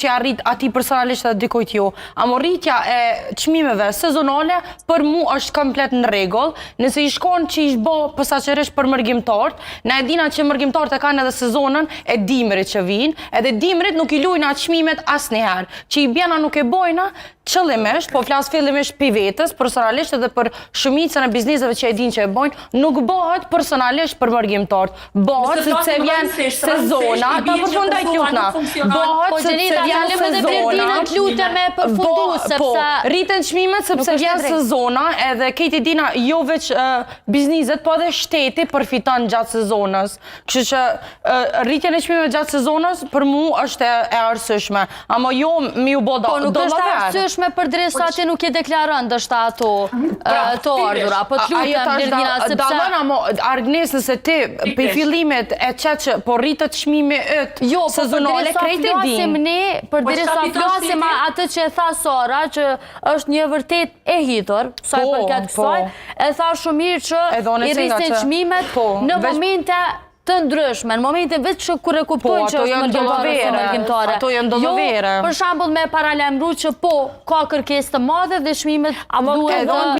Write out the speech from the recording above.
që arrit ati personalisht dhe dikojt jo. Amo rritja e çmimeve sezonale për mu është komplet në rregull. Nëse i shkon që i shbo posaçërisht për mërgjimtarët, na e dina që mërgjimtarët e kanë edhe sezonën e dimrit që vinë, edhe dimrit nuk i lujna çmimet asnjëherë. Që i bjena nuk e bojna qëllimisht, po flas fillimisht pi vetës, personalisht edhe për shumicën e bizneseve që e din që e bojnë, nuk bëhet personalisht për mërgjimtarët. Bëhet sepse vjen sezona, ta përfundoj lutna. Bëhet sepse vjen sezona. Po, rriten çmimet sepse vjen sezona, edhe këti dina jo veç bizneset, po edhe shteti përfiton gjatë sezonës. Kështu që rritjen e çmimeve gjatë sezonës për mu është e arsyeshme. Ama jo mi u bë dollaver. Për dresa që nuk je deklaron dështë ato të ardhura, po të lutem Lirvina, sepse... Dalën, amo Argnes, nëse ti për fillimet e qetë që po rritët çmimi ytë sezonale, krejt e din. Për dresa flasim atë që e tha Sara, që është një vërtet e hitur, sa i përket kësaj, e tha shumë mirë që i rrisin çmimet në momente të ndryshme, në momente vetë që kur e kuptojnë që është mërgjimtare. Ato janë dollëvere. Për shembull me paralemru që po ka kërkesë të madhe dhe çmimet duhet